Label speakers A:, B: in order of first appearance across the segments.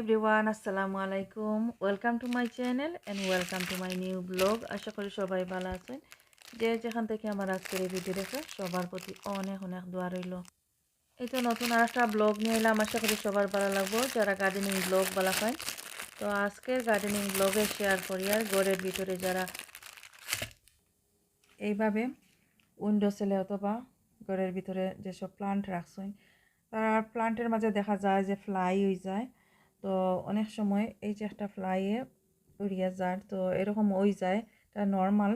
A: everyone, assalamu alaikum. Welcome to my channel and welcome to my new blog. আশা করি সবাই ভালো আছেন। যে যেখান থেকে আমার আজকের এই ভিডিও দেখে সবার প্রতি অনেক অনেক দোয়া রইল। এই তো নতুন আরেকটা ব্লগ নিয়ে এলাম, আশা করি সবার ভালো লাগবে যারা গার্ডেনিং ব্লগ ভালো পায়। তো আজকের গার্ডেনিং ব্লগে শেয়ার করি আর ঘরের ভিতরে যারা এইভাবে উইন্ডো সেলে অথবা ঘরের ভিতরে যেসব প্লান্ট রাখছেন তারা প্লান্টের মাঝে দেখা যায় যে ফ্লাই হয়ে যায়। তো অনেক সময় এই যে একটা ফ্লাইয়ে উড়িয়ে যায়, তো এরকম হয়ে যায়, এটা নর্মাল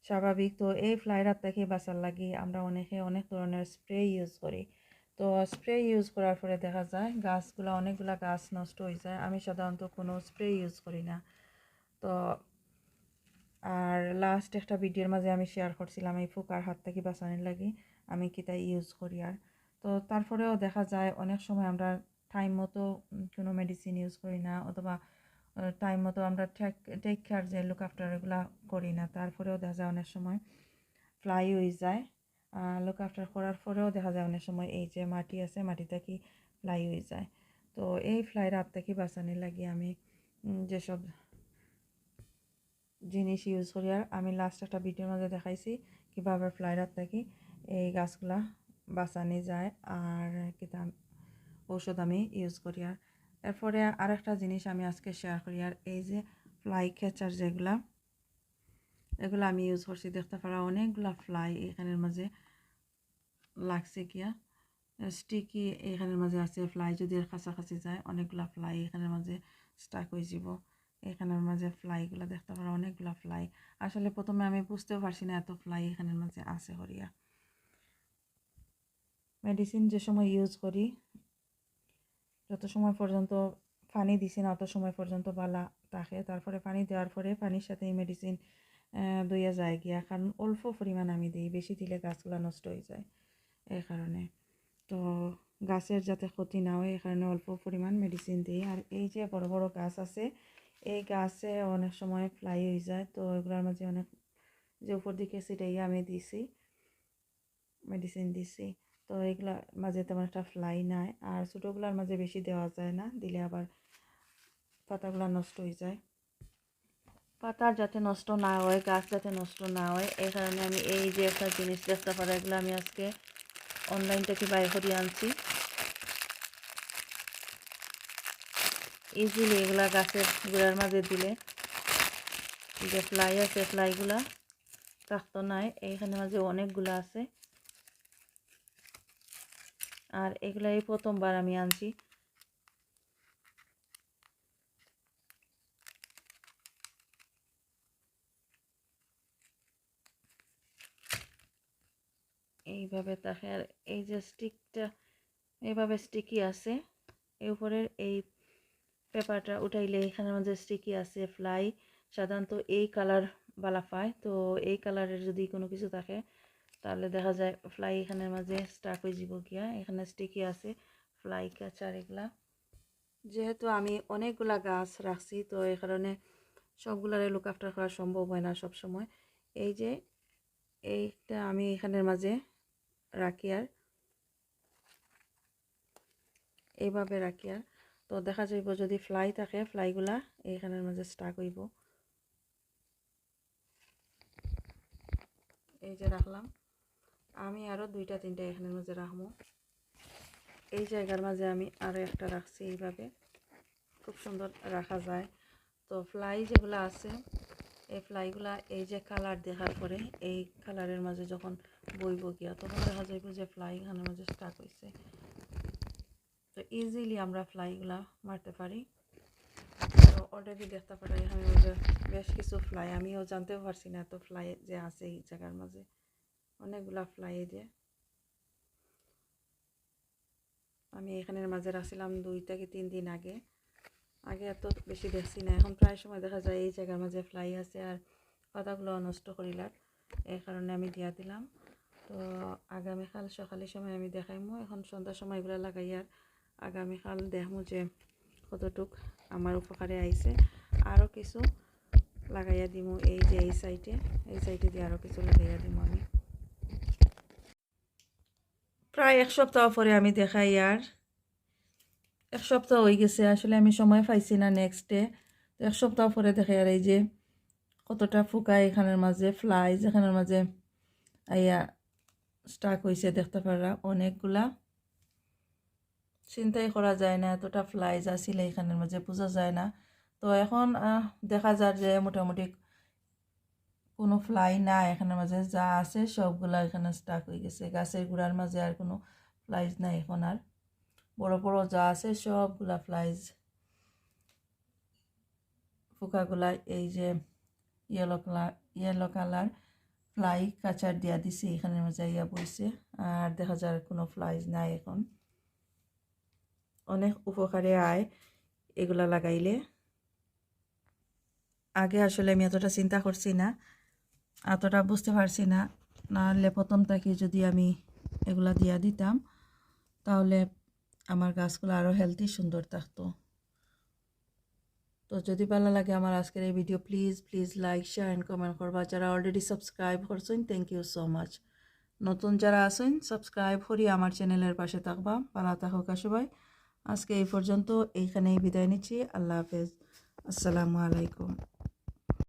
A: স্বাভাবিক। তো এই ফ্লাইটার থেকে বাঁচার লাগি আমরা অনেকে অনেক ধরনের স্প্রে ইউজ করি। তো স্প্রে ইউজ করার পরে দেখা যায় গাছগুলো অনেকগুলো গাছ নষ্ট হয়ে যায়। আমি সাধারণত কোনো স্প্রে ইউজ করি না। তো আর লাস্ট একটা ভিডিওর মাঝে আমি শেয়ার করছিলাম এই পোকার হাত থেকে বাঁচানোর লাগি আমি কিতা ইউজ করি। আর তো তারপরেও দেখা যায় অনেক সময় আমরা টাইম মতো কোনো মেডিসিন ইউজ করি না, অথবা টাইম মতো আমরা টেক কেয়ার যে লুক আফটার এগুলো করি না। তারপরেও দেখা যায় অনেক সময় ফ্লাই হয়ে যায়। লুক আফটার করার পরেও দেখা যায় অনেক সময় এই যে মাটি আছে মাটি থেকে ফ্লাই হয়ে যায়। তো এই ফ্লাইয়ের হাত থেকে বাঁচানোর লাগি আমি যেসব জিনিস ইউজ করি, আর আমি লাস্ট একটা ভিডিওর মধ্যে দেখাইছি কীভাবে ফ্লাইয়ের থেকে এই গাছগুলা বাঁচানো যায় আর কিতা ঔষধ আমি ইউজ করি। আর এরপরে আর একটা জিনিস আমি আজকে শেয়ার করি, আর এই যে ফ্লাই ক্যাচার যেগুলা এগুলো আমি ইউজ করছি। দেখতে পারা অনেকগুলা ফ্লাই এখানের মাঝে লাগছে, গিয়া স্টিকি এখানের মাঝে আছে। ফ্লাই যদি এর কাছাকাছি যায় অনেকগুলা ফ্লাই এখানের মাঝে স্টাক হয়ে যাব। এখানের মাঝে ফ্লাইগুলো দেখতে পারা অনেকগুলা ফ্লাই। আসলে প্রথমে আমি বুঝতেও পারছি না এত ফ্লাই এখানের মাঝে আছে হরিয়া। মেডিসিন যে সময় ইউজ করি যত সময় পর্যন্ত পানি দিছি না অত সময় পর্যন্ত বালা থাকে। তারপরে পানি দেওয়ার পরে পানির সাথে এই মেডিসিন দইয়া যায় গিয়া, কারণ অল্প পরিমাণ আমি দিই, বেশি দিলে গাছগুলো নষ্ট হয়ে যায় এই কারণে। তো গাছের যাতে ক্ষতি না হয় এই কারণে অল্প পরিমাণ মেডিসিন দিই। আর এই যে বড় বড় গাছ আছে এই গাছে অনেক সময় ফ্লাই হয়ে যায়, তো এগুলোর মাঝে অনেক যে উপর দিকে ছিটাইয়া আমি দিছি মেডিসিন দিছি। তো এগুলোর মাঝে তেমন একটা ফ্লাই নাই, আর ছোটোগুলোর মাঝে বেশি দেওয়া যায় না, দিলে আবার পাতাগুলো নষ্ট হয়ে যায়। পাতার যাতে নষ্ট না হয়, গাছ যাতে নষ্ট না হয় এই কারণে আমি এই যে একটা জিনিস দেখতে পারা এগুলো আমি আজকে অনলাইন থেকে বাই করে আনছি। ইজিলি এগুলা গাছের গোড়ার মাঝে দিলে যে ফ্লাই আছে ফ্লাইগুলা থাকতো নাই, এইখানে মাঝে অনেকগুলো আছে। আর এগুলা এই প্রথমবার আমি আনছি। এইভাবে থাকে, আর এই যে স্টিকটা এইভাবে স্টিকি আছে, এই উপরের এই পেপারটা উঠাইলে এখানের মাঝে স্টিকি আছে ফ্লাই। সাধারণত এই কালার বালা পায়, তো এই কালারের যদি কোনো কিছু থাকে তাহলে দেখা যায় ফ্লাই এখানের মাঝে স্টাক হয়ে যাব গিয়া। এখানে স্টিকি আছে ফ্লাই ক্যাচার এগুলা। যেহেতু আমি অনেকগুলা গাছ রাখছি তো এই কারণে সবগুলারে লুক আফটার করা সম্ভব হয় না সব সময়। এই যে এইটা আমি এখানের মাঝে রাখি, আর এইভাবে রাখি। আর তো দেখা যাইব যদি ফ্লাই থাকে ফ্লাইগুলা এইখানের মাঝে স্টাক হইব। এই যে রাখলাম, আমি আরও দুইটা তিনটা এখানের মাঝে রাখবো। এই জায়গার মাঝে আমি আরও একটা রাখছি, এইভাবে খুব সুন্দর রাখা যায়। তো ফ্লাই যেগুলো আছে এই ফ্লাইগুলা এই যে কালার দেখার পরে এই কালারের মাঝে যখন বইব গিয়া তখন দেখা যাইব যে ফ্লাই এখানের মাঝে স্টাক হয়েছে। তো ইজিলি আমরা ফ্লাইগুলা মারতে পারি। তো অলরেডি দেখতে পারি এখানের মাঝে বেশ কিছু ফ্লাই, আমিও জানতেও পারছি না এত ফ্লাই যে আছে এই জায়গার মাঝে, অনেকগুলা ফ্লাই। যে আমি এখানের মাঝে রাখছিলাম 2 থেকে 3 দিন আগে এত বেশি দেখছি না, এখন প্রায় সময় দেখা যায় এই জায়গার মাঝে ফ্লাই আছে। আর পাতাগুলো নষ্ট করিলার এই কারণে আমি দিয়া দিলাম। তো আগামীকাল সকালের সময় আমি দেখাইমু, এখন সন্ধ্যার সময় এগুলো লাগাই। আর আগামীকাল দেখমু যে কতটুক আমার উপকারে আইছে। আরও কিছু লাগাইয়া দিমু এই যে এই সাইডে দিয়ে আরও কিছু লাগাইয়া দিমু আমি। প্রায় 1 সপ্তাহ পরে আমি দেখাই। আর এক সপ্তাহ হয়ে গেছে, আসলে আমি সময় পাইছি না নেক্সট ডে। তো এক সপ্তাহ পরে দেখে আর এই যে কতটা ফুকায় এখানের মাঝে ফ্লাইজ এখানের মাঝে আইয়া স্টাক হয়েছে, দেখতে পারা অনেকগুলা, চিন্তাই করা যায় না এতটা ফ্লাইজ আসলে এখানের মাঝে, বোঝা যায় না। তো এখন দেখা যায় যে মোটামুটি কোনো ফ্লাই না এখানের মাঝে, যা আছে সবগুলা এখানে স্টাক হয়ে গেছে। গাছের গুড়ার মাঝে আর কোনো ফ্লাইজ নাই এখন, আর বড় বড় যা আছে সবগুলা ফ্লাইজ ফুকাগুলা। এই যে ইয়েলো কালার ফ্লাই কাচার দিয়া দিছে এখানের মাঝে ইয়া বইছে, আর দেখা যায় কোনো ফ্লাইজ নাই এখন। অনেক উপকারে আয় এগুলা লাগাইলে। আগে আসলে আমি এতটা চিন্তা করছি না, এতটা বুঝতে পারছি না, নাহলে প্রথম থেকে যদি আমি এগুলা দিয়া দিতাম তাহলে আমার গাছগুলো আরও হেলদি সুন্দর থাকতো। তো যদি ভালো লাগে আমার আজকের এই video, please like share and comment করবা। যারা অলরেডি সাবস্ক্রাইব করছেন থ্যাংক ইউ সো মাচ। নতুন যারা আছেন সাবস্ক্রাইব করি আমার চ্যানেলের পাশে থাকবা। ভালো থাকুক সবাই। আজকে এই পর্যন্ত, এইখানেই বিদায় নিচ্ছি। আল্লাহ হাফেজ, আসসালামু আলাইকুম।